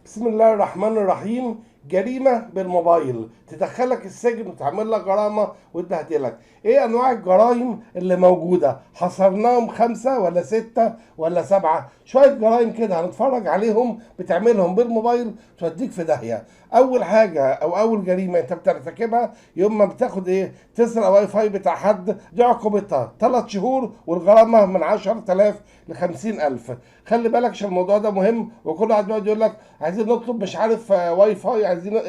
بسم الله الرحمن الرحيم. جريمة بالموبايل تدخلك السجن وتعمل لك غرامة وتبهدلك. ايه انواع الجرائم اللي موجودة؟ حصرناهم 5 ولا 6 ولا 7، شوية جرائم كده هنتفرج عليهم بتعملهم بالموبايل توديك في داهية. اول حاجة او اول جريمة انت بترتكبها يوم ما بتاخد تسرق واي فاي بتاع حد، دي عقوبتها 3 شهور والغرامة من 10,000 ل 50,000. خلي بالك عشان الموضوع ده مهم، وكل واحد بيقعد يقول لك عايزين نطلب مش عارف واي فاي، عايزين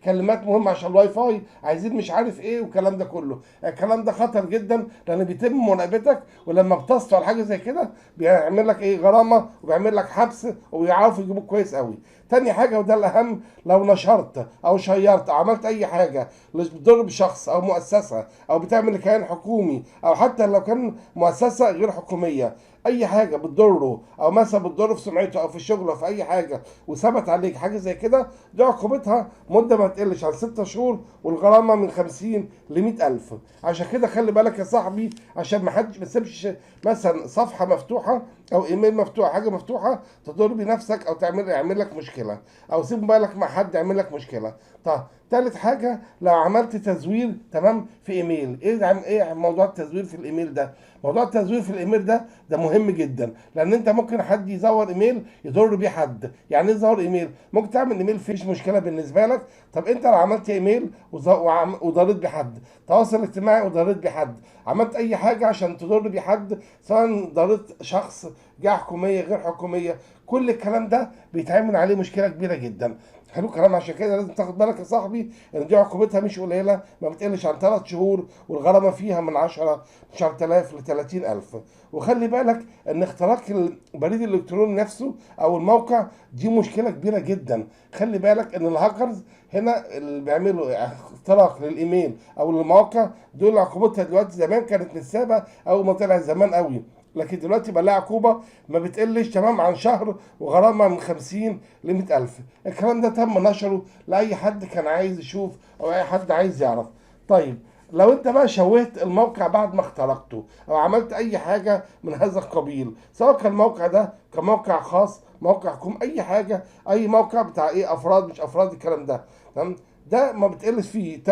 كلمات مهمه عشان الواي فاي، عايزين مش عارف ايه، والكلام ده كله. الكلام ده خطر جدا لان بيتم مراقبتك، ولما بتصل على حاجه زي كده بيعمل لك غرامه وبيعمل لك حبس وبيعرفوا يجيبوك كويس قوي. تاني حاجه وده الاهم، لو نشرت او شيرت او عملت اي حاجه بتضر بشخص او مؤسسه او بتعمل كيان حكومي، او حتى لو كان مؤسسه غير حكوميه، اي حاجه بتضره او مثلا بتضره في سمعته او في شغله او في اي حاجه، وثبت عليك حاجه زي كده، دي عقوبتها مده ما تقلش عن 6 شهور والغرامه من 50 ل 100,000. عشان كده خلي بالك يا صاحبي، عشان ما حدش ما تسيبش مثلا صفحه مفتوحه او ايميل مفتوح، حاجه مفتوحه تضر بنفسك او يعمل لك مشكله، او سيب موبايلك مع حد يعمل لك مشكله. طب تالت حاجه، لو عملت تزوير تمام في ايميل، ايه موضوع التزوير في الايميل ده؟ موضوع التزوير في الايميل ده مهم جدا، لان انت ممكن حد يزور ايميل يضر بيه حد. يعني ايه يزور ايميل؟ ممكن تعمل ايميل فيش مشكله بالنسبه لك. طب انت لو عملت ايميل وضريت بيه حد، تواصل اجتماعي وضريت بيه حد، عملت اي حاجه عشان تضر بيه حد، سواء ضريت شخص، جهه حكوميه غير حكوميه، كل الكلام ده بيتعمل عليه مشكله كبيره جدا. حلو الكلام. عشان كده لازم تاخد بالك يا صاحبي ان دي عقوبتها مش قليله، ما بتقلش عن 3 شهور والغرامه فيها من 10,000 ل 30,000. وخلي بالك ان اختراق البريد الالكتروني نفسه او الموقع دي مشكله كبيره جدا. خلي بالك ان الهاكرز هنا اللي بيعملوا اختراق للايميل او للمواقع دول عقوبتها دلوقتي، زمان كانت نسابه اول ما طلع زمان قوي، لكن دلوقتي بقى لها عقوبه ما بتقلش تمام عن شهر وغرامه من 50 ل 100,000. الكلام ده تم نشره لاي حد كان عايز يشوف او اي حد عايز يعرف. طيب لو انت بقى شوهت الموقع بعد ما اخترقته او عملت اي حاجه من هذا القبيل، سواء كان الموقع ده كموقع خاص، موقع حكومي، اي حاجه، اي موقع بتاع افراد مش افراد، الكلام ده تمام، ده ما بتقلش فيه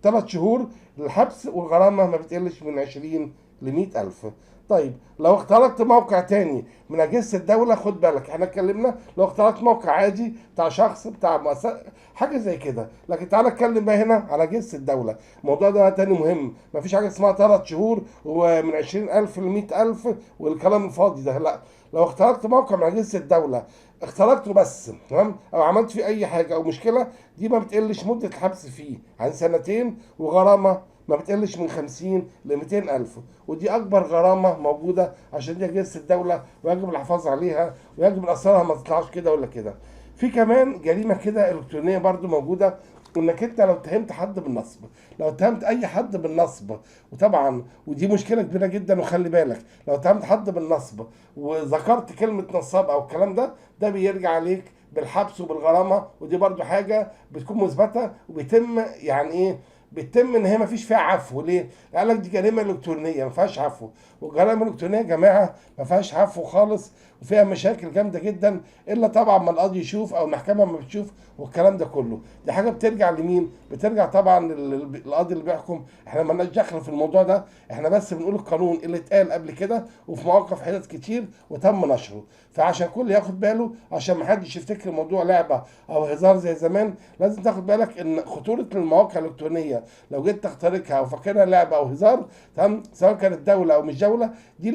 3 شهور الحبس، والغرامه ما بتقلش من 20 ل 100,000. طيب لو اخترقت موقع تاني من اجهزه الدوله، خد بالك احنا اتكلمنا لو اخترقت موقع عادي بتاع شخص بتاع مؤسسه حاجه زي كده، لكن تعالى اتكلم بقى هنا على اجهزه الدوله. الموضوع ده تاني مهم، مفيش حاجه اسمها 3 شهور ومن 20,000 ل 100,000 والكلام الفاضي ده، لا. لو اخترقت موقع من اجهزه الدوله، اخترقته بس تمام، او عملت فيه اي حاجه او مشكله، دي ما بتقلش مده الحبس فيه عن 2 سنين، وغرامه ما بتقلش من 50 ل 200,000. ودي اكبر غرامه موجوده، عشان دي اجهزه الدوله ويجب الحفاظ عليها ويجب اسرارها ما تطلعش كده ولا كده. في كمان جريمه كده الكترونيه برضو موجوده، انك انت لو اتهمت حد بالنصب، لو اتهمت اي حد بالنصب، وطبعا ودي مشكله كبيره جدا، وخلي بالك لو اتهمت حد بالنصب وذكرت كلمه نصاب او الكلام ده بيرجع عليك بالحبس وبالغرامه، ودي برضو حاجه بتكون مثبته وبيتم يعني بيتم ان هي ما فيش فيها عفو. ليه؟ قال لك دي جريمه الكترونيه ما فيهاش عفو، والجرائم الالكترونيه يا جماعه ما فيهاش عفو خالص، وفيها مشاكل جامده جدا، الا طبعا ما القاضي يشوف او المحكمه ما بتشوف والكلام ده كله. دي حاجه بترجع لمين؟ بترجع طبعا للقاضي اللي بيحكم، احنا مالناش دخل في الموضوع ده، احنا بس بنقول القانون اللي اتقال قبل كده وفي مواقف حدث كتير وتم نشره. فعشان كل ياخد باله، عشان ما حدش يفتكر الموضوع لعبه او هزار زي زمان، لازم تاخد بالك ان خطوره المواقع الالكترونيه لو جيت تخترقها وفاكرها لعبه او هزار، تمام، سواء كانت دوله او مش دوله، دي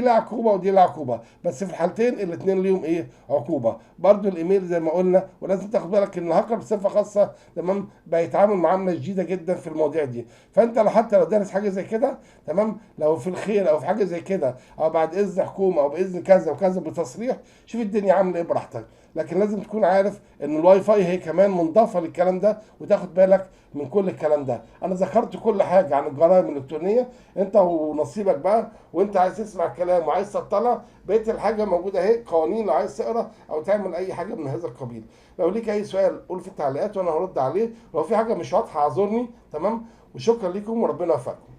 لها عقوبه ودي لها عقوبه، بس في الحالتين الاثنين ليهم عقوبه. برضو الايميل زي ما قلنا، ولازم تاخد بالك ان الهاكر بصفه خاصه تمام بقى يتعامل معامله شديده جدا في المواضيع دي. فانت حتى لو دارس حاجه زي كده تمام، لو في الخير او في حاجه زي كده، او بعد اذن حكومه او باذن كذا وكذا بتصريح، شوف الدنيا عامله ايه براحتك. لكن لازم تكون عارف ان الواي فاي هي كمان منضافه للكلام ده، وتاخد بالك من كل الكلام ده. انا ذكرت كل حاجه عن الجرائم الالكترونيه، انت ونصيبك بقى، وانت عايز تسمع كلام وعايز تطلع، بقيه الحاجه موجوده اهي قوانين لو عايز تقرا او تعمل اي حاجه من هذا القبيل. لو ليك اي سؤال قول في التعليقات وانا هرد عليه، لو في حاجه مش واضحه اعذرني تمام. وشكرا لكم وربنا يوفقكم.